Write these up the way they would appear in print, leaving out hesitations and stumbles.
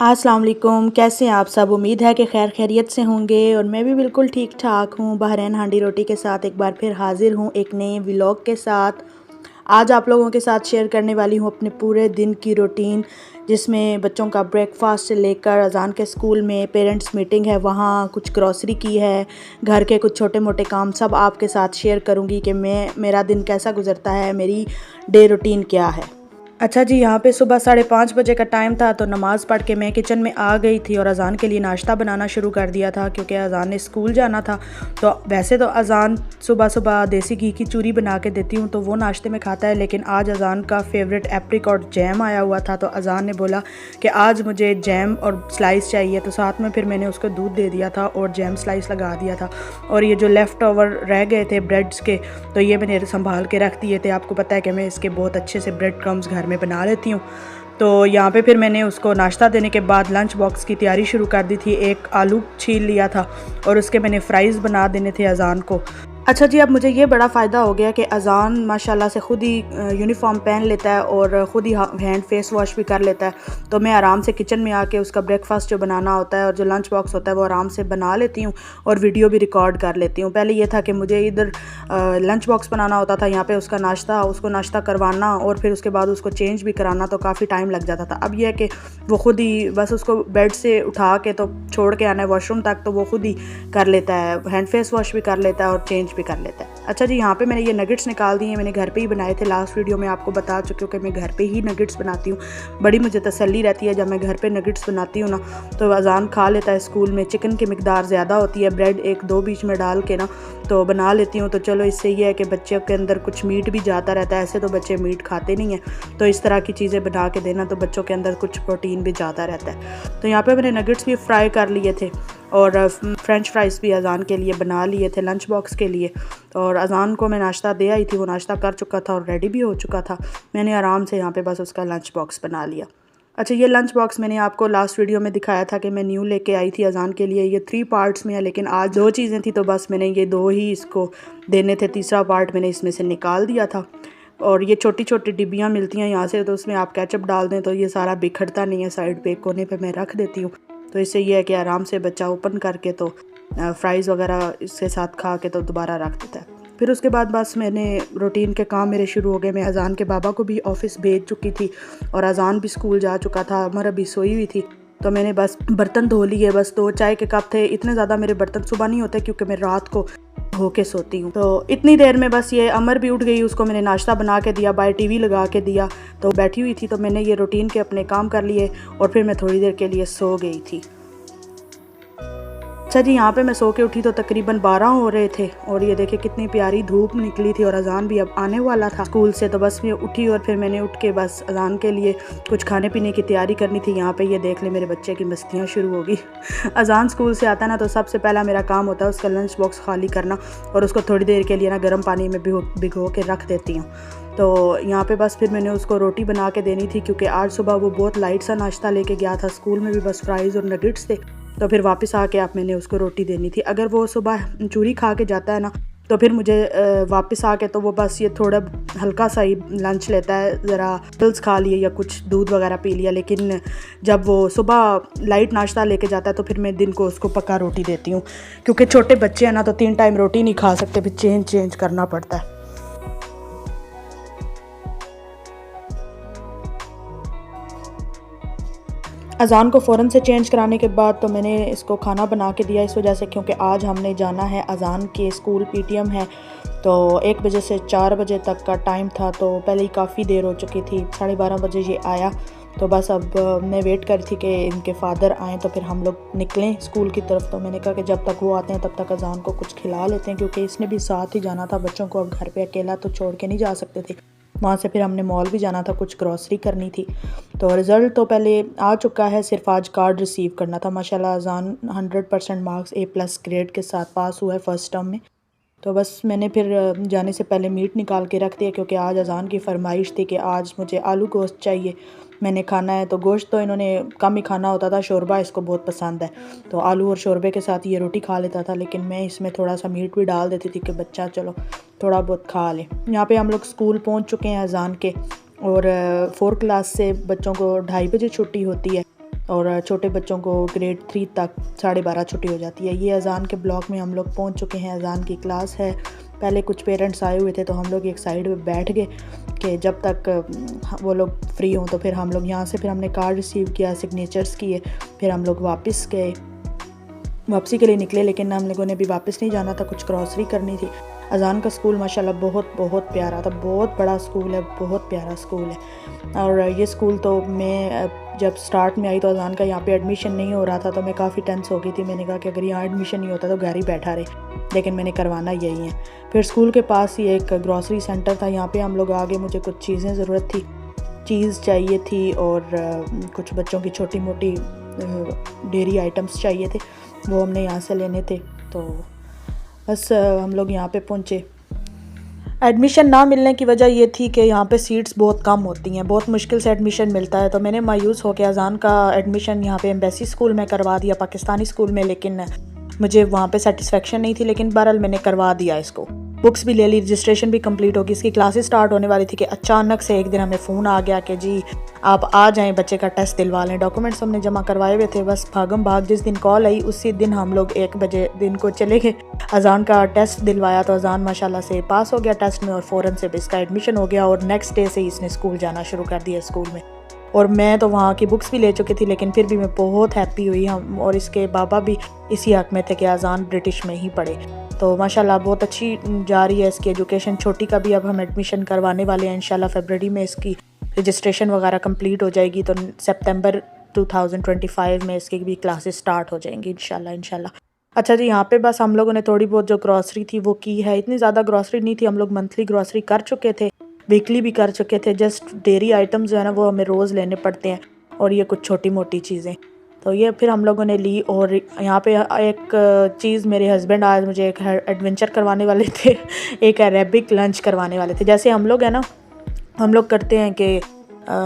अस्सलाम वालेकुम, कैसे हैं आप सब। उम्मीद है कि खैर खैरियत से होंगे और मैं भी बिल्कुल ठीक ठाक हूँ। बहरैन हांडी रोटी के साथ एक बार फिर हाजिर हूँ एक नए व्लॉग के साथ। आज आप लोगों के साथ शेयर करने वाली हूँ अपने पूरे दिन की रूटीन, जिसमें बच्चों का ब्रेकफास्ट से लेकर अजान के स्कूल में पेरेंट्स मीटिंग है, वहाँ कुछ ग्रॉसरी की है, घर के कुछ छोटे मोटे काम सब आपके साथ शेयर करूँगी कि मेरा दिन कैसा गुजरता है, मेरी डे रूटीन क्या है। अच्छा जी, यहाँ पे सुबह 5:30 बजे का टाइम था तो नमाज़ पढ़ के मैं किचन में आ गई थी और अज़ान के लिए नाश्ता बनाना शुरू कर दिया था, क्योंकि अज़ान ने स्कूल जाना था। तो वैसे तो अज़ान सुबह सुबह देसी घी की चूरी बना के देती हूँ तो वो नाश्ते में खाता है, लेकिन आज अज़ान का फेवरेट एप्रिकॉट जैम आया हुआ था तो अज़ान ने बोला कि आज मुझे जैम और स्लाइस चाहिए, तो साथ में फिर मैंने उसको दूध दे दिया था और जैम स्लाइस लगा दिया था। और ये जो लेफ़्ट ओवर रह गए थे ब्रेड्स के, तो ये मैंने संभाल के रख दिए थे। आपको पता है कि मैं इसके बहुत अच्छे से ब्रेड क्रम्स घर में बना लेती हूँ। तो यहाँ पे फिर मैंने उसको नाश्ता देने के बाद लंच बॉक्स की तैयारी शुरू कर दी थी। एक आलू छील लिया था और उसके मैंने फ़्राइज़ बना देने थे अज़ान को। अच्छा जी, अब मुझे ये बड़ा फ़ायदा हो गया कि अज़ान माशाल्लाह से ख़ुद ही यूनिफ़ॉर्म पहन लेता है और ख़ुद ही हैंड फेस वॉश भी कर लेता है। तो मैं आराम से किचन में आके उसका ब्रेकफास्ट जो बनाना होता है और जो लंच बॉक्स होता है वो आराम से बना लेती हूँ और वीडियो भी रिकॉर्ड कर लेती हूँ। पहले ये था कि मुझे इधर लंच बॉक्स बनाना होता था, यहाँ पे उसका उसको नाश्ता करवाना और फिर उसके बाद उसको चेंज भी कराना, तो काफ़ी टाइम लग जाता था। अब यह है कि वो ख़ुद ही बस उसको बेड से उठा के तो छोड़ के आना है वॉशरूम तक, तो वो ख़ुद ही कर लेता है, हैंड फेस वॉश भी कर लेता है और चेंज भी कर लेता है। अच्छा जी, यहाँ पे मैंने ये नगेट्स निकाल दिए हैं, मैंने घर पे ही बनाए थे। लास्ट वीडियो में आपको बता चुकी हूँ कि मैं घर पे ही नगेट्स बनाती हूँ। बड़ी मुझे तसल्ली रहती है जब मैं घर पे नगेट्स बनाती हूँ ना, तो अज़ान खा लेता है स्कूल में। चिकन की मिकदार ज़्यादा होती है, ब्रेड 1-2 बीच में डाल के ना तो बना लेती हूँ। तो चलो, इससे ये है कि बच्चों के अंदर कुछ मीट भी जाता रहता है। ऐसे तो बच्चे मीट खाते नहीं हैं, तो इस तरह की चीज़ें बना के देना तो बच्चों के अंदर कुछ प्रोटीन भी जाता रहता है। तो यहाँ पे मैंने नगेट्स भी फ्राई कर लिए थे और फ्रेंच फ्राइज़ भी अज़ान के लिए बना लिए थे लंच बॉक्स के लिए। और अज़ान को मैं नाश्ता दे आई थी, वो नाश्ता कर चुका था और रेडी भी हो चुका था। मैंने आराम से यहाँ पे बस उसका लंच बॉक्स बना लिया। अच्छा, ये लंच बॉक्स मैंने आपको लास्ट वीडियो में दिखाया था कि मैं न्यू लेके आई थी अज़ान के लिए। ये 3 पार्ट्स में है, लेकिन आज 2 चीज़ें थी तो बस मैंने ये 2 ही इसको देने थे। तीसरा पार्ट मैंने इसमें से निकाल दिया था। और ये छोटी छोटी डिब्बियाँ मिलती हैं यहाँ से, तो उसमें आप केचप डाल दें तो ये सारा बिखरता नहीं है। साइड पे कोने पे मैं रख देती हूँ, तो इससे ये है कि आराम से बच्चा ओपन करके तो फ्राइज़ वगैरह इसके साथ खा के तो दोबारा रख देता है। फिर उसके बाद बस मैंने रूटीन के काम मेरे शुरू हो गए। मैं अज़ान के बाबा को भी ऑफ़िस भेज चुकी थी और अज़ान भी स्कूल जा चुका था। अमर अभी सोई हुई थी, तो मैंने बस बर्तन धो लिए। बस 2 चाय के कप थे, इतने ज़्यादा मेरे बर्तन सुबह नहीं होते क्योंकि मैं रात को धो के सोती हूँ। तो इतनी देर में बस ये अमर भी उठ गई, उसको मैंने नाश्ता बना के दिया, बाय टीवी लगा के दिया। तो बैठी हुई थी तो मैंने ये रूटीन के अपने काम कर लिए और फिर मैं थोड़ी देर के लिए सो गई थी। अच्छा जी, यहाँ पे मैं सो के उठी तो तकरीबन 12 हो रहे थे और ये देखिए कितनी प्यारी धूप निकली थी और अज़ान भी अब आने वाला था स्कूल से। तो बस मैं उठी और फिर मैंने उठ के बस अज़ान के लिए कुछ खाने पीने की तैयारी करनी थी। यहाँ पे ये देख ले, मेरे बच्चे की मस्तियाँ शुरू हो गई। अज़ान स्कूल से आता है ना, तो सबसे पहला मेरा काम होता है उसका लंच बॉक्स खाली करना और उसको थोड़ी देर के लिए ना गर्म पानी में भिगो के रख देती हूँ। तो यहाँ पे बस फिर मैंने उसको रोटी बना के देनी थी, क्योंकि आज सुबह वो बहुत लाइट सा नाश्ता लेके गया था। स्कूल में भी बस फ्राइज़ और नगेट्स थे, तो फिर वापस आके आप मैंने उसको रोटी देनी थी। अगर वो सुबह चूरी खा के जाता है ना, तो फिर मुझे वापस आके तो वो बस ये थोड़ा हल्का सा ही लंच लेता है, ज़रा पिल्स खा लिए या कुछ दूध वगैरह पी लिया। लेकिन जब वो सुबह लाइट नाश्ता लेके जाता है तो फिर मैं दिन को उसको पक्का रोटी देती हूँ, क्योंकि छोटे बच्चे हैं ना तो 3 टाइम रोटी नहीं खा सकते, फिर चेंज करना पड़ता है। अज़ान को फ़ौरन से चेंज कराने के बाद तो मैंने इसको खाना बना के दिया, इस वजह से क्योंकि आज हमने जाना है अज़ान के स्कूल, पीटीएम है। तो 1 बजे से 4 बजे तक का टाइम था, तो पहले ही काफ़ी देर हो चुकी थी। 12:30 बजे ये आया, तो बस अब मैं वेट कर थी कि इनके फ़ादर आएँ तो फिर हम लोग निकलें स्कूल की तरफ। तो मैंने कहा कि जब तक वो आते हैं तब तक अज़ान को कुछ खिला लेते हैं, क्योंकि इसने भी साथ ही जाना था। बच्चों को अब घर पे अकेला तो छोड़ के नहीं जा सकते थे। वहाँ से फिर हमने मॉल भी जाना था, कुछ ग्रॉसरी करनी थी। तो रिज़ल्ट तो पहले आ चुका है, सिर्फ आज कार्ड रिसीव करना था। माशाल्लाह अज़ान 100% मार्क्स A+ ग्रेड के साथ पास हुआ है फर्स्ट टर्म में। तो बस मैंने फिर जाने से पहले मीट निकाल के रख दिया, क्योंकि आज अज़ान की फरमाइश थी कि आज मुझे आलू गोश्त चाहिए, मैंने खाना है। तो गोश्त तो इन्होंने कम ही खाना होता था, शोरबा इसको बहुत पसंद है, तो आलू और शोरबे के साथ ये रोटी खा लेता था। लेकिन मैं इसमें थोड़ा सा मीट भी डाल देती थी कि बच्चा चलो थोड़ा बहुत खा ले। यहाँ पे हम लोग स्कूल पहुँच चुके हैं अज़ान के, और 4 क्लास से बच्चों को 2:30 बजे छुट्टी होती है। और छोटे बच्चों को ग्रेड 3 तक 12:30 छुट्टी हो जाती है। ये अज़ान के ब्लॉक में हम लोग पहुंच चुके हैं। अज़ान की क्लास है। पहले कुछ पेरेंट्स आए हुए थे तो हम लोग एक साइड पे बैठ गए कि जब तक वो लोग फ्री हों, तो फिर हम लोग यहाँ से फिर हमने कार्ड रिसीव किया, सिग्नेचर्स किए, फिर हम लोग वापस गए, वापसी के लिए निकले। लेकिन हम लोगों ने भी वापस नहीं जाना था, कुछ ग्रॉसरी करनी थी। अज़ान का स्कूल माशाल्लाह बहुत बहुत प्यारा था, बहुत बड़ा स्कूल है, बहुत प्यारा स्कूल है। और ये स्कूल तो मैं जब स्टार्ट में आई तो अज़ान का यहाँ पे एडमिशन नहीं हो रहा था, तो मैं काफ़ी टेंस हो गई थी। मैंने कहा कि अगर यहाँ एडमिशन नहीं होता तो घर ही बैठा रहे, लेकिन मैंने करवाना यही है। फिर स्कूल के पास ही एक ग्रॉसरी सेंटर था, यहाँ पर हम लोग आ गए। मुझे कुछ चीज़ें ज़रूरत थी, चीज़ चाहिए थी और कुछ बच्चों की छोटी मोटी डेयरी आइटम्स चाहिए थे, वो हमने यहाँ से लेने थे। तो बस हम लोग यहाँ पे पहुँचे। एडमिशन ना मिलने की वजह ये थी कि यहाँ पे सीट्स बहुत कम होती हैं, बहुत मुश्किल से एडमिशन मिलता है। तो मैंने मायूस होकर अज़ान का एडमिशन यहाँ पे एम्बेसी स्कूल में करवा दिया, पाकिस्तानी स्कूल में, लेकिन मुझे वहाँ पे सेटिस्फेक्शन नहीं थी। लेकिन बहरहाल मैंने करवा दिया इसको, बुक्स भी ले ली, रजिस्ट्रेशन भी कंप्लीट होगी। इसकी क्लासेस स्टार्ट होने वाली थी कि अचानक से एक दिन हमें फ़ोन आ गया कि जी आप आ जाएं, बच्चे का टेस्ट दिलवा लें। डॉक्यूमेंट्स हमने जमा करवाए हुए थे, बस भागम भाग जिस दिन कॉल आई उसी दिन हम लोग 1 बजे दिन को चले गए। अज़ान का टेस्ट दिलवाया तो अज़ान माशाल्लाह से पास हो गया टेस्ट में और फ़ौरन से इसका एडमिशन हो गया और नेक्स्ट डे से ही इसने स्कूल जाना शुरू कर दिया स्कूल में। और मैं तो वहाँ की बुक्स भी ले चुकी थी, लेकिन फिर भी मैं बहुत हैप्पी हुई। हम और इसके बाबा भी इसी हक़ में थे कि अज़ान ब्रिटिश में ही पढ़े। तो माशाल्लाह बहुत अच्छी जा रही है इसकी एजुकेशन। छोटी का भी अब हम एडमिशन करवाने वाले हैं इंशाल्लाह। फ़रवरी में इसकी रजिस्ट्रेशन वगैरह कंप्लीट हो जाएगी, तो सितंबर 2025 में इसकी भी क्लासेस स्टार्ट हो जाएंगी इंशाल्लाह। अच्छा जी, यहाँ पे बस हम लोगों ने थोड़ी बहुत जो ग्रॉसरी थी वो की है। इतनी ज़्यादा ग्रॉसरी नहीं थी, हम लोग मंथली ग्रॉसरी कर चुके थे, वीकली भी कर चुके थे। जस्ट डेयरी आइटम्स जो है ना वो हमें रोज़ लेने पड़ते हैं, और ये कुछ छोटी मोटी चीज़ें तो ये फिर हम लोगों ने ली। और यहाँ पे एक चीज़, मेरे हस्बैंड आज मुझे एक एडवेंचर करवाने वाले थे, एक अरेबिक लंच करवाने वाले थे। जैसे हम लोग है ना, हम लोग करते हैं कि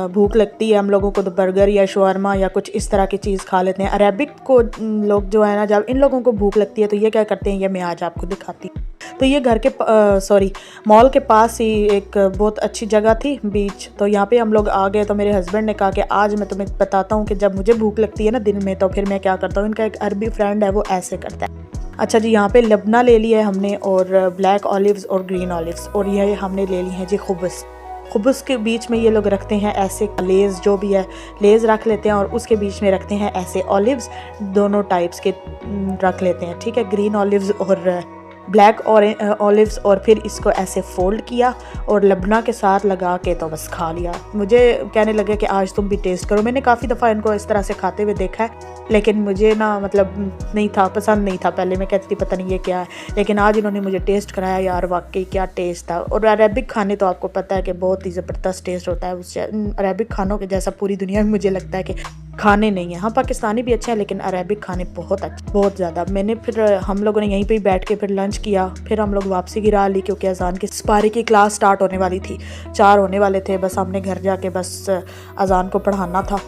भूख लगती है हम लोगों को तो बर्गर या शवारमा या कुछ इस तरह की चीज़ खा लेते हैं। अरेबिक को लोग जो है ना, जब इन लोगों को भूख लगती है तो ये क्या करते हैं, ये मैं आज आपको दिखाती हूँ। तो ये घर के मॉल के पास ही एक बहुत अच्छी जगह थी, बीच। तो यहाँ पे हम लोग आ गए। तो मेरे हस्बैंड ने कहा कि आज मैं तुम्हें बताता हूँ कि जब मुझे भूख लगती है ना दिन में, तो फिर मैं क्या करता हूँ। इनका एक अरबी फ्रेंड है, वो ऐसे करता है। अच्छा जी, यहाँ पे लबना ले लिया है हमने, और ब्लैक ऑलिव्स और ग्रीन ऑलिव्स, और ये हमने ले ली है जी खुब्स। खुब्स के बीच में ये लोग रखते हैं ऐसे लेज़, जो भी है लेज़ रख लेते हैं, और उसके बीच में रखते हैं ऐसे ऑलिव्स, दोनों टाइप्स के रख लेते हैं, ठीक है, ग्रीन ऑलिव्स और ब्लैक ऑलिव्स। और फिर इसको ऐसे फोल्ड किया और लबना के साथ लगा के तो बस खा लिया। मुझे कहने लगे कि आज तुम भी टेस्ट करो। मैंने काफ़ी दफ़ा इनको इस तरह से खाते हुए देखा है, लेकिन मुझे ना मतलब नहीं था, पसंद नहीं था। पहले मैं कहती थी पता नहीं ये क्या है, लेकिन आज इन्होंने मुझे टेस्ट कराया, यार वाकई क्या टेस्ट था। और अरेबिक खाने तो आपको पता है कि बहुत ही ज़बरदस्त टेस्ट होता है। उस अरेबिक खानों के जैसा पूरी दुनिया में मुझे लगता है कि खाने नहीं है। हाँ, पाकिस्तानी भी अच्छे हैं, लेकिन अरेबिक खाने बहुत अच्छे, बहुत ज़्यादा। मैंने फिर हम लोगों ने यहीं पे ही बैठ के फिर लंच किया। फिर हम लोग वापसी की राह ली, क्योंकि अज़ान की सपारी की क्लास स्टार्ट होने वाली थी, 4 होने वाले थे। बस हमने घर जाके बस अज़ान को पढ़ाना था।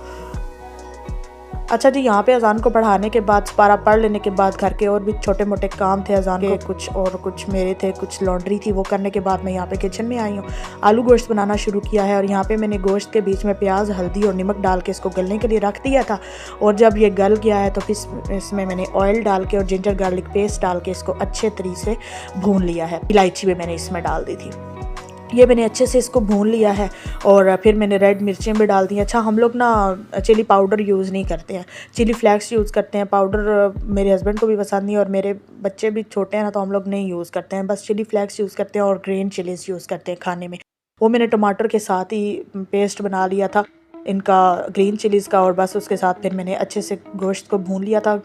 अच्छा जी, यहाँ पे अज़ान को पढ़ाने के बाद, सपारा पढ़ लेने के बाद, घर के और भी छोटे मोटे काम थे अज़ान के, कुछ और कुछ मेरे थे, कुछ लॉन्ड्री थी, वो करने के बाद मैं यहाँ पे किचन में आई हूँ। आलू गोश्त बनाना शुरू किया है, और यहाँ पे मैंने गोश्त के बीच में प्याज, हल्दी और नमक डाल के इसको गलने के लिए रख दिया था। और जब ये गल गया है तो फिर इसमें मैंने ऑयल डाल के और जिंजर गार्लिक पेस्ट डाल के इसको अच्छे तरीके से भून लिया है। इलायची भी मैंने इसमें डाल दी थी। ये मैंने अच्छे से इसको भून लिया है, और फिर मैंने रेड मिर्चें भी डाल दी हैं। अच्छा, हम लोग ना चिली पाउडर यूज़ नहीं करते हैं, चिली फ्लेक्स यूज़ करते हैं। पाउडर मेरे हस्बैंड को भी पसंद नहीं, और मेरे बच्चे भी छोटे हैं ना, तो हम लोग नहीं यूज़ करते हैं। बस चिली फ्लेक्स यूज़ करते हैं और ग्रीन चिलीज़ यूज़ करते हैं खाने में। वो मैंने टमाटर के साथ ही पेस्ट बना लिया था इनका, ग्रीन चिलीज़ का, और बस उसके साथ फिर मैंने अच्छे से गोश्त को भून लिया था।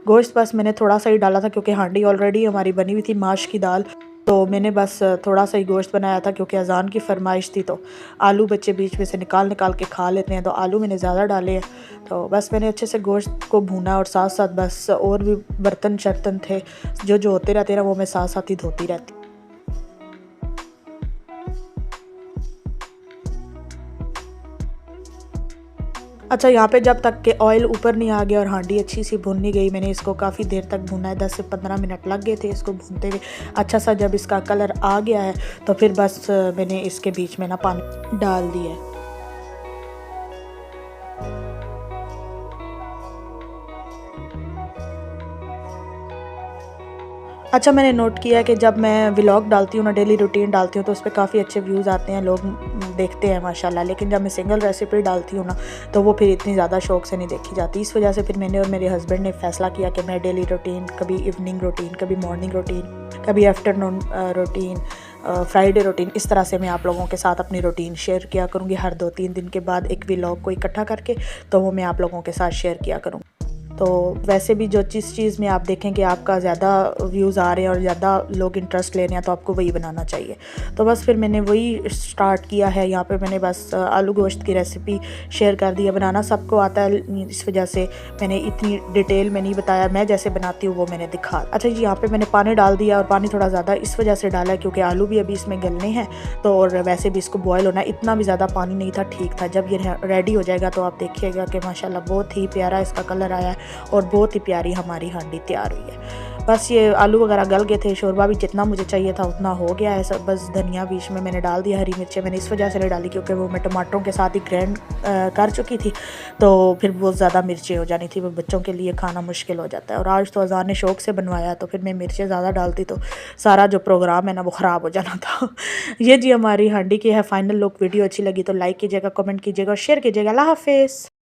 गोश्त बस मैंने थोड़ा सा ही डाला था, क्योंकि हांडी ऑलरेडी हमारी बनी हुई थी माश की दाल, तो मैंने बस थोड़ा सा ही गोश्त बनाया था, क्योंकि अज़ान की फरमाइश थी। तो आलू बच्चे बीच में से निकाल के खा लेते हैं, तो आलू मैंने ज़्यादा डाले हैं। तो बस मैंने अच्छे से गोश्त को भूना, और साथ साथ बस और भी बर्तन शर्तन थे जो होते रहते ना, वो मैं साथ साथ ही धोती रहती। अच्छा, यहाँ पे जब तक के ऑयल ऊपर नहीं आ गया और हांडी अच्छी सी भुन नहीं गई, मैंने इसको काफ़ी देर तक भुना है, 10 से 15 मिनट लग गए थे इसको भूनते हुए। अच्छा सा जब इसका कलर आ गया है, तो फिर बस मैंने इसके बीच में ना पानी डाल दिया है। अच्छा, मैंने नोट किया कि जब मैं व्लॉग डालती हूँ ना, डेली रूटीन डालती हूँ, तो उस पे काफ़ी अच्छे व्यूज़ आते हैं, लोग देखते हैं माशाल्लाह। लेकिन जब मैं सिंगल रेसिपी डालती हूँ ना, तो वो फिर इतनी ज़्यादा शौक से नहीं देखी जाती। इस वजह से फिर मैंने और मेरे हस्बैंड ने फ़ैसला किया कि मैं डेली रूटीन, कभी इवनिंग रूटीन, कभी मॉर्निंग रूटीन, कभी आफ्टरनून रूटीन, फ्राइडे रूटीन, इस तरह से मैं आप लोगों के साथ अपनी रूटीन शेयर किया करूँगी। हर 2-3 दिन के बाद एक व्लॉग को इकट्ठा करके, तो वो मैं आप लोगों के साथ शेयर किया करूँगी। तो वैसे भी जो जिस चीज़ में आप देखें कि आपका ज़्यादा व्यूज़ आ रहे हैं और ज़्यादा लोग इंटरेस्ट ले रहे हैं, तो आपको वही बनाना चाहिए। तो बस फिर मैंने वही स्टार्ट किया है। यहाँ पे मैंने बस आलू गोश्त की रेसिपी शेयर कर दी है। बनाना सबको आता है, इस वजह से मैंने इतनी डिटेल में नहीं बताया। मैं जैसे बनाती हूँ वो मैंने दिखा। अच्छा जी, यहाँ पे मैंने पानी डाल दिया, और पानी थोड़ा ज़्यादा इस वजह से डाला है क्योंकि आलू भी अभी इसमें गलने हैं, तो और वैसे भी इसको बॉयल होना है। इतना भी ज़्यादा पानी नहीं था, ठीक था। जब ये रेडी हो जाएगा तो आप देखिएगा कि माशाल्लाह बहुत ही प्यारा इसका कलर आया है और बहुत ही प्यारी हमारी हांडी तैयार हुई है। बस ये आलू वगैरह गल गए थे, शोरबा भी जितना मुझे चाहिए था उतना हो गया है सब। बस धनिया बीच में मैंने डाल दिया, हरी मिर्चें मैंने इस वजह से नहीं डाली क्योंकि वो मैं टमाटरों के साथ ही ग्राइंड कर चुकी थी, तो फिर बहुत ज़्यादा मिर्चें हो जानी थी, वो बच्चों के लिए खाना मुश्किल हो जाता है। और आज तो अज़ान ने शौक़ से बनवाया, तो फिर मैं मिर्चें ज़्यादा डालती तो सारा जो प्रोग्राम है ना वो ख़राब हो जाना था। ये जी हमारी हांडी की है फाइनल लुक। वीडियो अच्छी लगी तो लाइक कीजिएगा, कमेंट कीजिएगा और शेयर कीजिएगा। अल्लाह हाफ़िज़।